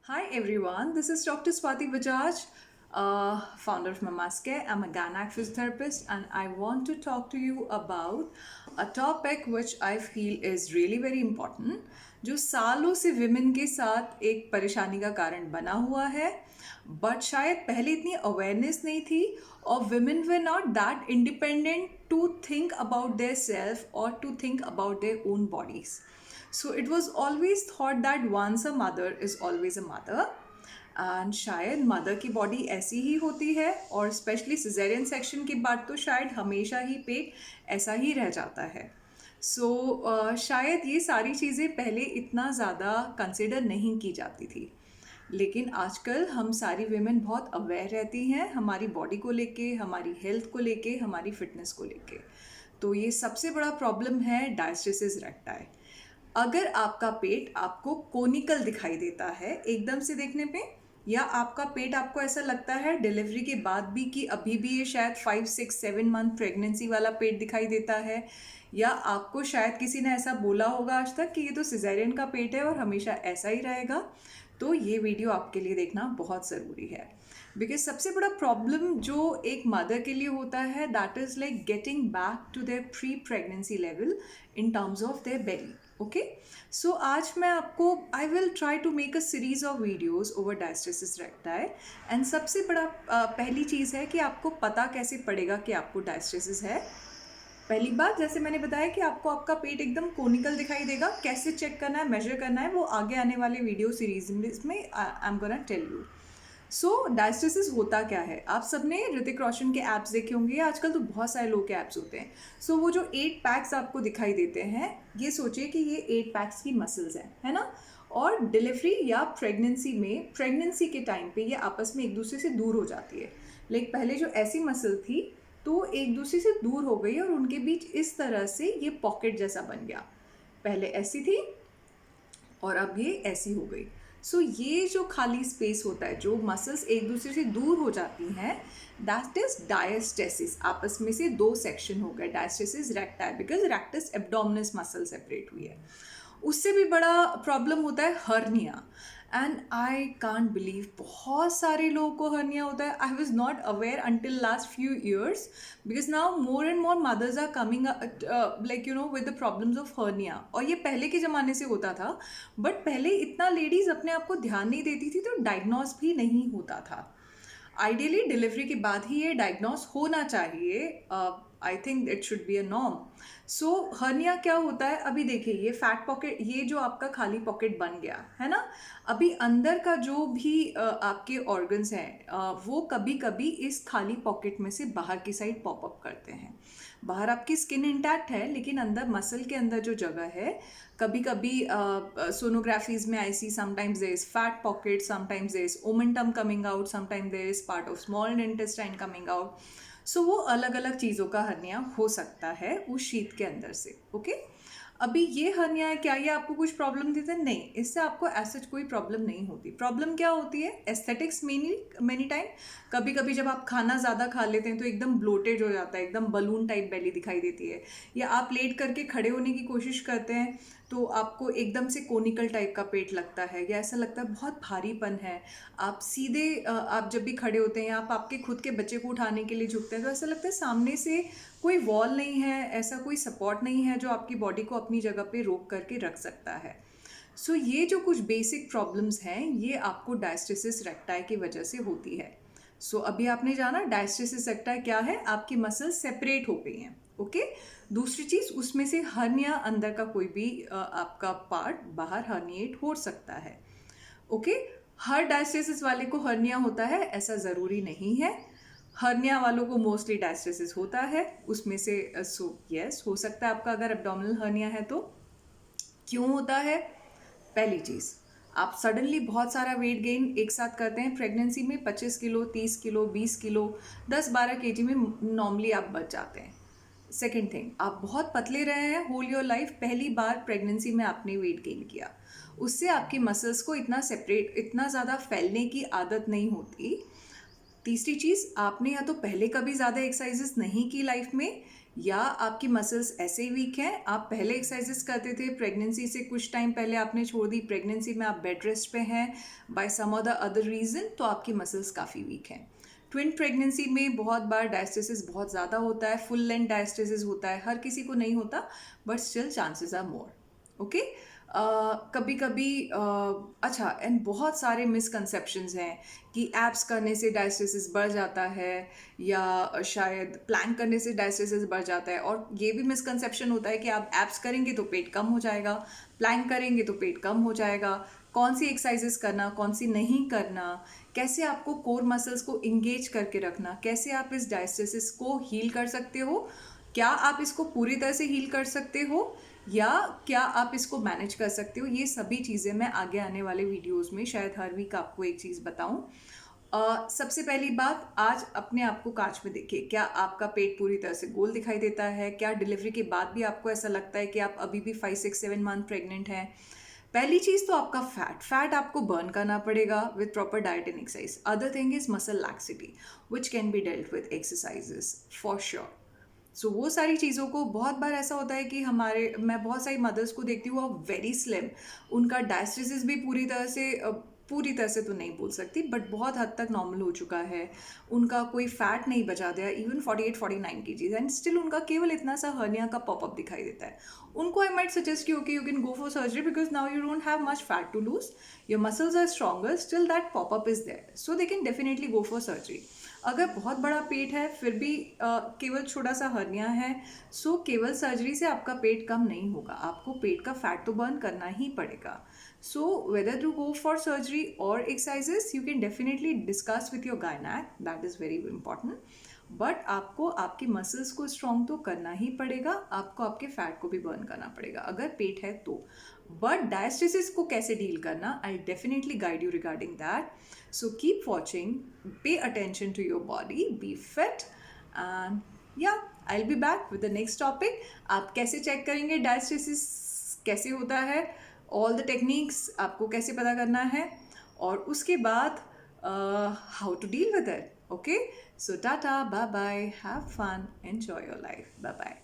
Hi everyone, this is Dr. Swati Bajaj, founder of Mamas Care. I'm a Gynec physiotherapist and I want to talk to you about a topic which I feel is really very important, जो सालों से women के साथ एक परेशानी का कारण बना हुआ है बट शायद पहले इतनी अवेयरनेस नहीं थी और women were not that independent to think about their self और to think about their own bodies. So it was always thought that once a mother is always a mother. And शायद mother की body ऐसी ही होती है और specially caesarean section के बाद तो शायद हमेशा ही पेट ऐसा ही रह जाता है. शायद ये सारी चीज़ें पहले इतना ज़्यादा कंसिडर नहीं की जाती थी, लेकिन आजकल हम सारी वीमेन बहुत अवेयर रहती हैं हमारी बॉडी को लेके, हमारी हेल्थ को लेके, हमारी फिटनेस को लेके. तो ये सबसे बड़ा प्रॉब्लम है डायस्टेसिस रेक्टाई. अगर आपका पेट आपको कोनिकल दिखाई देता है एकदम से देखने पे, या आपका पेट आपको ऐसा लगता है डिलीवरी के बाद भी कि अभी भी ये शायद 5 6 7 मंथ प्रेगनेंसी वाला पेट दिखाई देता है, या आपको शायद किसी ने ऐसा बोला होगा आज तक कि ये तो सिजेरियन का पेट है और हमेशा ऐसा ही रहेगा, तो ये वीडियो आपके लिए देखना बहुत ज़रूरी है. बिकॉज सबसे बड़ा प्रॉब्लम जो एक मदर के लिए होता है that is like getting back to their pre pregnancy level in terms of their belly. Okay, so आज मैं आपको I will try to make a series of videos over diastasis recti. And सबसे बड़ा पहली चीज़ है कि आपको पता कैसे पड़ेगा कि आपको डायस्टेसिस है. पहली बात, जैसे मैंने बताया कि आपको आपका पेट एकदम कोनिकल दिखाई देगा, कैसे चेक करना है, मेजर करना है, वो आगे आने वाले वीडियो सीरीज में I am gonna tell you. So diastasis होता क्या है, आप सबने ऋतिक रोशन के ऐप्स देखे होंगे, आजकल तो बहुत सारे लोग के ऐप्स होते हैं. सो वो जो 8 पैक्स आपको दिखाई देते हैं, ये सोचिए कि ये 8 पैक्स की मसल्स हैं, है ना. और डिलीवरी या प्रेगनेंसी में, प्रेगनेंसी के टाइम पे ये आपस में एक दूसरे से दूर हो जाती है. लाइक पहले जो ऐसी मसल थी तो एक दूसरे से दूर हो गई और उनके बीच इस तरह से ये पॉकेट जैसा बन गया. पहले ऐसी थी और अब ये ऐसी हो गई. ये जो खाली स्पेस होता है, जो मसल्स एक दूसरे से दूर हो जाती हैं, दैट इज डायस्टेसिस. आपस में से दो सेक्शन हो गए, diastasis recti, because rectus abdominis muscle separate हुई है. उससे भी बड़ा प्रॉब्लम होता है hernia. And I can't believe बहुत सारे लोगों को हर्निया होता है. I was not aware until last few years, because now more and more mothers are coming like you know with the problems of hernia. और ये पहले के ज़माने से होता था, बट पहले इतना लेडीज़ अपने आप को ध्यान नहीं देती थी, तो डायग्नोस भी नहीं होता था. आइडियली डिलीवरी के बाद ही ये डायग्नोस होना चाहिए. I think it should be a norm. Hernia क्या होता है, अभी देखिए ये फैट पॉकेट, ये जो आपका खाली पॉकेट बन गया है ना, अभी अंदर का जो भी आपके ऑर्गन्स हैं वो कभी कभी इस खाली पॉकेट में से बाहर की साइड पॉप अप करते हैं. बाहर आपकी स्किन इंटैक्ट है, लेकिन अंदर मसल के अंदर जो जगह है, कभी कभी सोनोग्राफीज में I see sometimes there is fat pocket, sometimes there is omentum coming out, sometimes there is part of small intestine coming out. वो अलग अलग चीज़ों का हर्निया हो सकता है उस शीत के अंदर से. ओके, अभी ये हर्निया है, क्या ये आपको कुछ प्रॉब्लम देता है? नहीं, इससे आपको ऐसा कोई प्रॉब्लम नहीं होती. प्रॉब्लम क्या होती है? Aesthetics many time. कभी कभी जब आप खाना ज़्यादा खा लेते हैं तो एकदम ब्लोटेड हो जाता है, एकदम बलून टाइप बेली दिखाई देती है, या आप लेट करके खड़े होने की कोशिश करते हैं तो आपको एकदम से कोनिकल टाइप का पेट लगता है, या ऐसा लगता है बहुत भारीपन है. आप सीधे आप जब भी खड़े होते हैं, आप आपके खुद के बच्चे को उठाने के लिए झुकते हैं, तो ऐसा लगता है सामने से कोई वॉल नहीं है, ऐसा कोई सपोर्ट नहीं है जो आपकी बॉडी को अपनी जगह पे रोक करके रख सकता है. ये जो कुछ बेसिक प्रॉब्लम्स हैं, ये आपको डायस्टेसिस रेक्टाई की वजह से होती है. अभी आपने जाना डायस्टेसिस रेक्टाई क्या है, आपकी मसल सेपरेट हो गई हैं. ओके, दूसरी चीज़, उसमें से हर्निया, अंदर का कोई भी आपका पार्ट बाहर हर्निएट हो सकता है. ओके, हर डायस्टेसिस वाले को हर्निया होता है ऐसा ज़रूरी नहीं है. हर्निया वालों को मोस्टली डायस्टेसिस होता है, उसमें से यस हो सकता है आपका अगर एब्डोमिनल हर्निया है तो. क्यों होता है? पहली चीज़, आप सडनली बहुत सारा वेट गेन एक साथ करते हैं प्रेगनेंसी में, 25 किलो, 30 किलो, 20 किलो, 10-12 केजी में नॉर्मली आप बच जाते हैं. सेकेंड थिंग, आप बहुत पतले रहे हैं होल योर लाइफ, पहली बार प्रेगनेंसी में आपने वेट गेन किया, उससे आपकी मसल्स को इतना सेपरेट, इतना ज़्यादा फैलने की आदत नहीं होती. तीसरी चीज़, आपने या तो पहले कभी ज़्यादा एक्सरसाइजेस नहीं की लाइफ में, या आपकी मसल्स ऐसे ही वीक हैं, आप पहले एक्सरसाइजेस करते थे, प्रेगनेंसी से कुछ टाइम पहले आपने छोड़ दी, प्रेगनेंसी में आप बेड रेस्ट पे हैं बाय सम और द अदर रीज़न, तो आपकी मसल्स काफ़ी वीक हैं। ट्विन प्रेगनेंसी में बहुत बार डायस्टेसिस बहुत ज़्यादा होता है, फुल लेंथ डायस्टेसिस होता है, हर किसी को नहीं होता, but still chances are more. Okay, कभी कभी अच्छा, एंड बहुत सारे मिसकंसेप्शंस हैं कि एब्स करने से डायस्टेसिस बढ़ जाता है, या शायद प्लैंक करने से डायस्टेसिस बढ़ जाता है। और ये भी मिसकंसेप्शन होता है कि आप एब्स करेंगे तो पेट कम हो जाएगा, प्लैंक करेंगे तो पेट कम हो जाएगा। कौन सी एक्सरसाइजेस करना, कौन सी नहीं करना, कैसे आपको कोर मसल्स को इंगेज करके रखना, कैसे आप इस डायस्टेसिस को हील कर सकते हो, क्या आप इसको पूरी तरह से हील कर सकते हो, या क्या आप इसको मैनेज कर सकते हो, ये सभी चीज़ें मैं आगे आने वाले वीडियोस में शायद हर वीक आपको एक चीज़ बताऊं। सबसे पहली बात, आज अपने आप को कांच में देखिए, क्या आपका पेट पूरी तरह से गोल दिखाई देता है? क्या डिलीवरी के बाद भी आपको ऐसा लगता है कि आप अभी भी 5 6 7 मंथ प्रेग्नेंट हैं? पहली चीज़ तो आपका फैट आपको बर्न करना पड़ेगा with proper diet and exercise. Other thing is muscle laxity which can be dealt with exercises for sure. So वो सारी चीज़ों को, बहुत बार ऐसा होता है कि मैं बहुत सारी मदर्स को देखती हूँ, वेरी स्लिम, उनका डायस्टेसिस भी पूरी तरह से तो नहीं बोल सकती, बट बहुत हद तक नॉर्मल हो चुका है, उनका कोई फैट नहीं बचा दिया, इवन 48 49 kg, एंड स्टिल उनका केवल इतना सा हर्निया का पॉपअप दिखाई देता है। उनको आई माइट सजेस्ट कि okay, you can go for surgery because now you don't have much fat to lose, your muscles are stronger, still that pop up is there, so they can definitely go for surgery. अगर बहुत बड़ा पेट है फिर भी केवल छोटा सा hernia है, सो केवल सर्जरी से आपका पेट कम नहीं होगा, आपको पेट का फैट तो बर्न करना ही पड़ेगा। So whether to go for surgery or exercises, you can definitely discuss with your gynaec, that is very important. But आपको आपकी मसल्स को स्ट्रॉन्ग तो करना ही पड़ेगा, आपको आपके फैट को भी बर्न करना पड़ेगा अगर पेट है तो। बट डायस्टेसिस को कैसे डील करना, I definitely guide you regarding that. So keep watching, pay attention to your body, be fit, and yeah I will be back with the next topic. आप कैसे चेक करेंगे डायस्टेसिस कैसे होता है, all the techniques आपको कैसे पता करना है, और उसके बाद how to deal with it. Okay, so tata, bye bye, have fun, enjoy your life, bye bye.